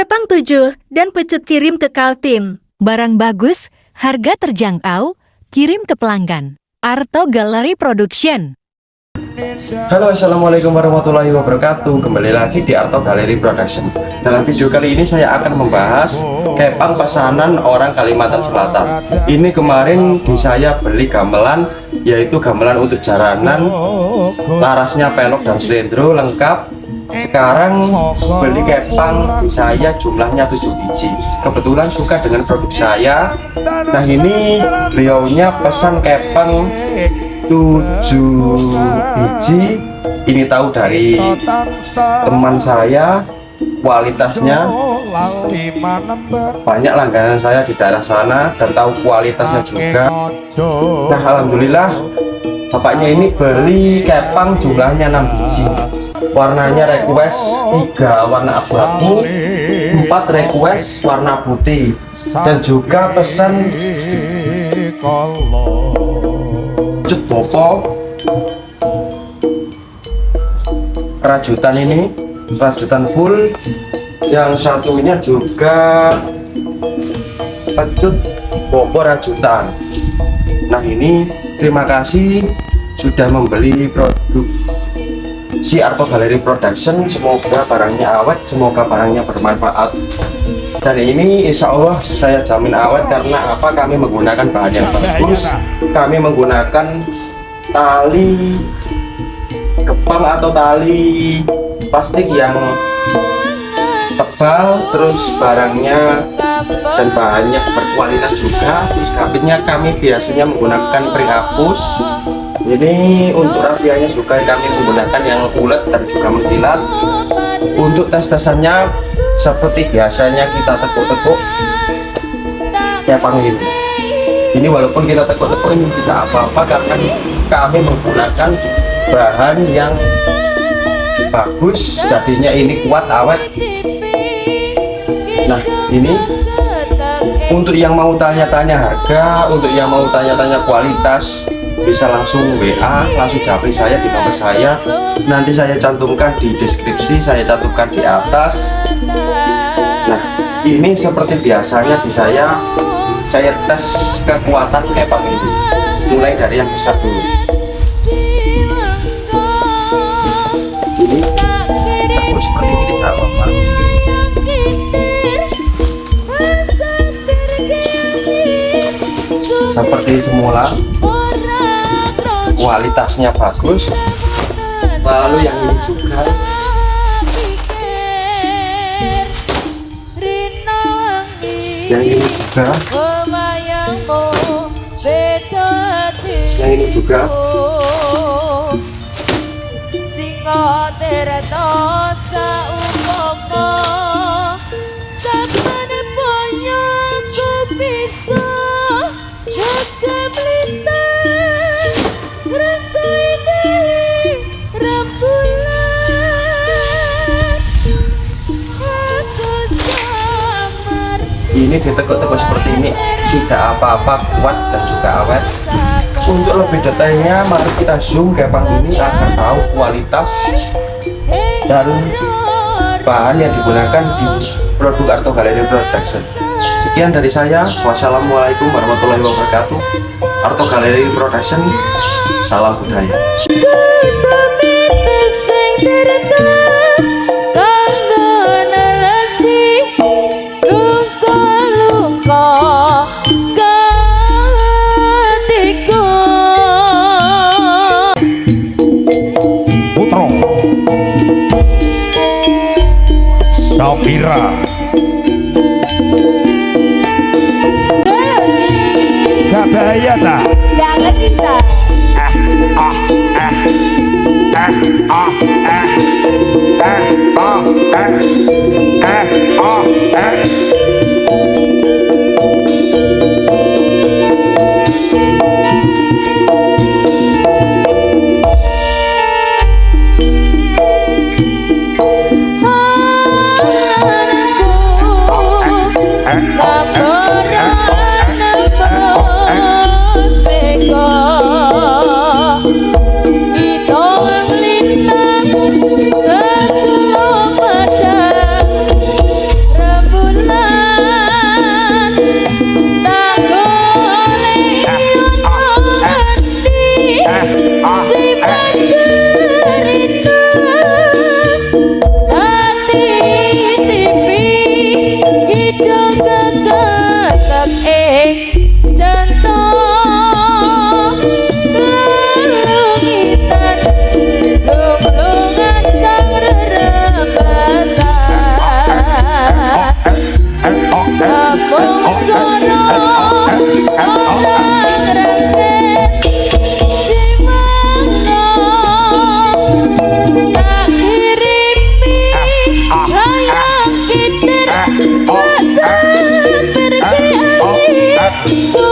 Kepang 7 dan pecut kirim ke Kaltim. Barang bagus, harga terjangkau, kirim ke pelanggan. Arto Gallery Production. Halo, assalamualaikum warahmatullahi wabarakatuh. Kembali lagi di Arto Gallery Production. Dalam video kali ini saya akan membahas kepang pesanan orang Kalimantan Selatan. Ini kemarin saya beli gamelan, yaitu gamelan untuk jaranan, larasnya pelok dan selendro lengkap. Sekarang beli kepang di saya jumlahnya 7 biji. Kebetulan suka dengan produk saya. Nah, ini beliaunya pesan kepang 7 biji. Ini tahu dari teman saya, kualitasnya banyak langganan saya di daerah sana dan tahu kualitasnya juga. Nah, alhamdulillah bapaknya ini beli kepang jumlahnya 6 biji. Warnanya request 3 warna abu-abu, 4 request warna putih, dan juga pesan cut bopo rajutan, ini rajutan full. Yang satunya juga pecut bopo rajutan. Nah, ini terima kasih sudah membeli produk si Arto Gallery Production. Semoga barangnya awet, semoga barangnya bermanfaat. Dan ini insya Allah saya jamin awet. Karena apa? Kami menggunakan bahan yang bagus. Kami menggunakan tali kepang atau tali plastik yang tebal, terus barangnya dan bahannya berkualitas juga. Terus kabinnya kami biasanya menggunakan penghapus. Ini untuk rafianya juga kami menggunakan yang ulet dan juga mengkilat. Untuk tes-tesannya seperti biasanya kita tekuk-tekuk kepang ini. Ini walaupun kita tekuk-tekuk ini tidak apa-apa karena kami menggunakan bahan yang bagus, jadinya ini kuat awet. Nah, ini untuk yang mau tanya-tanya harga, untuk yang mau tanya-tanya kualitas, bisa langsung WA, langsung japri saya di nomor saya. Nanti saya cantumkan di deskripsi, saya cantumkan di atas. Nah, ini seperti biasanya di saya tes kekuatan kepang ini. Mulai dari yang besar dulu. Ini tekuk seperti ini tidak apa-apa. Seperti semula. Kualitasnya bagus. Lalu yang ini juga yang ini juga ini ditekuk-tekuk seperti ini, tidak apa-apa, kuat dan juga awet. Untuk lebih detailnya mari kita zoom kepang ini agar tahu kualitas dan bahan yang digunakan di produk Arto Gallery Production. Sekian dari saya, wassalamualaikum warahmatullahi wabarakatuh. Arto Gallery Production, salam budaya. Safira gak bahaya tak? Gak ngerti tak?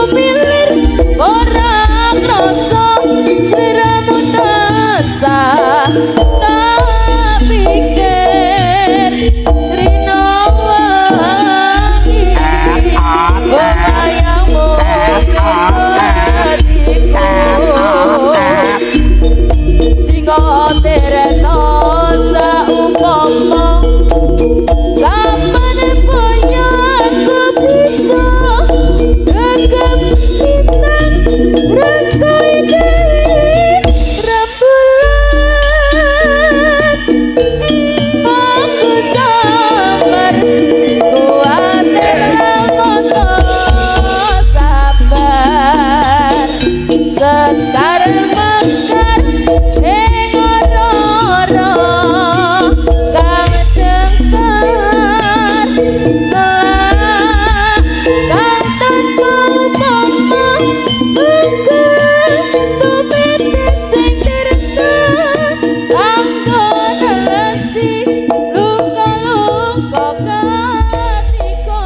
kumilir ora krasa sliramu tansah tak pikir rino wangi bayangmu singo tereno saumpama kapan boyo aku bisa gegap bintang rangkai dari rembulan aku sabar kuat moto sabar sekar mekar ing ora-ora kang cengkar kang tanpa upama tumit sing dirasa kanggo nelesi luka-luka kasihku.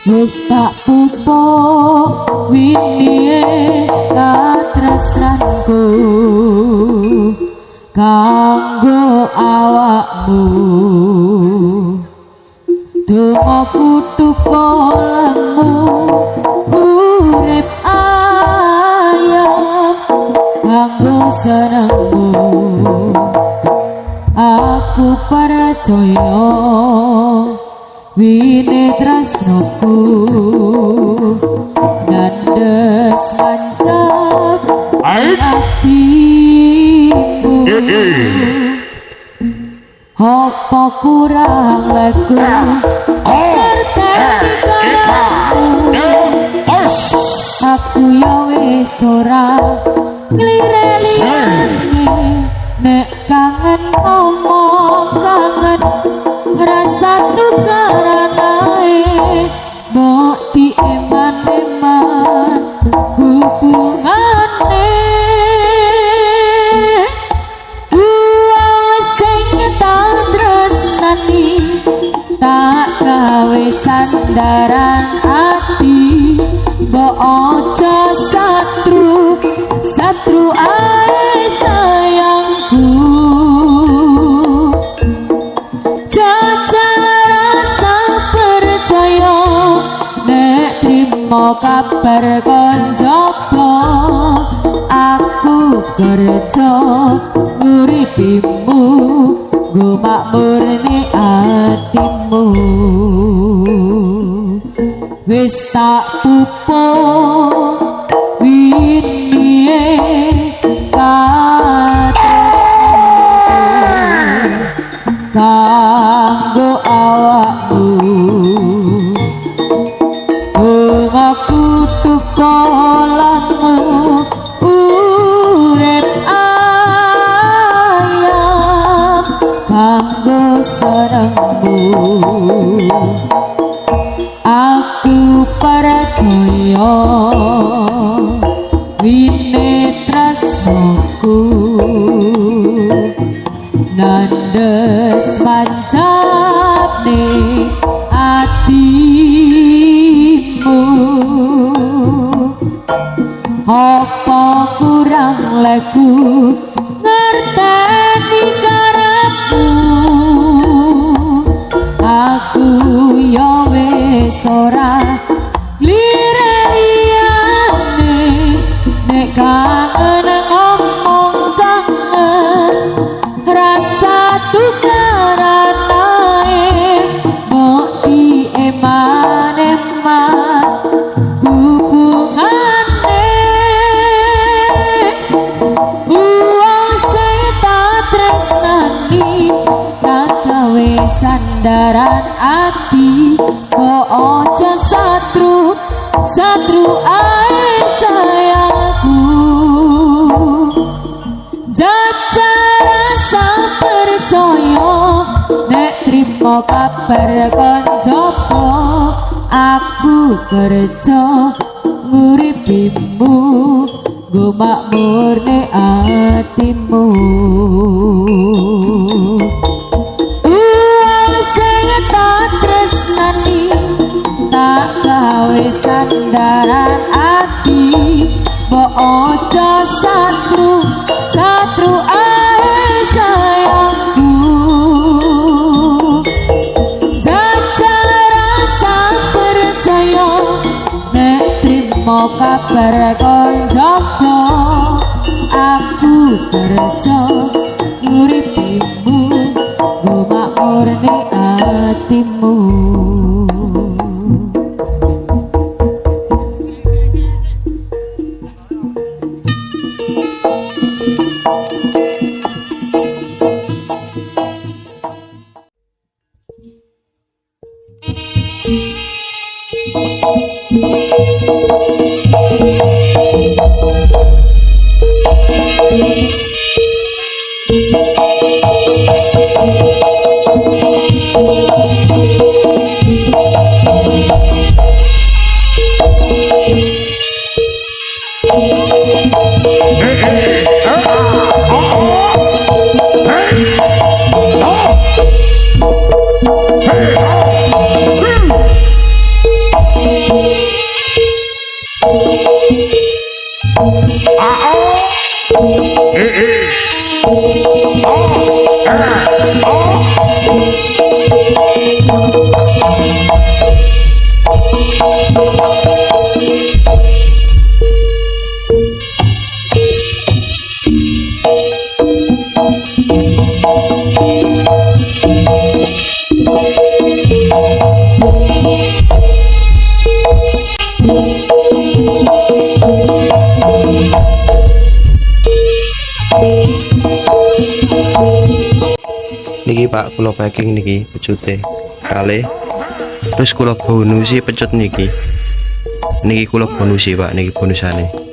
Wis tak pupuk wingi katresnanku kanggo awakmu donga kudu kolemu urip ayam kanggo senengmu aku percaya wine tresnoku nandes mancap hatimu apa kurang laku ngerteni karamu aku ya wis ora nglireni nek kangen ngomong kangen rasa tukaranae mbok dieman-eman hubungane wong sing tak tresnani tak gawe sandaran ati mbok aja satru ae sayangku mau kabar koncoku aku kerja nguripimu nggo makmurne atimu wis tak pupuk wingi kanggo awakmu kudu kolamu urip ayam kanggo senengmu aku percaya wine tresnoku nandes pancapne atimu apa kurang laku ngerteni karepmu aku ya wis ora lirane nek kangen ngomong kangen rasa tukaranae mbok dieman-eman hubungane wong sing tak tresnani tak gawe sandaran ati kok aja satru ae sayangku jajal rasa percaya nek trimo kabar koncoku aku kerja nguripimu nggo makmurne atimu wong sing tak tresnani tak saudaran ati mbok ojo satru ae sayangku jajal rasa percaya nek trimo kabar koncoku aku kerja nguripimu gumakmur ning atimu. Niki Pak, kula packing niki pecute kalih. Terus kula bonusi pecut niki. Niki kula bonusi Pak, niki bonusane.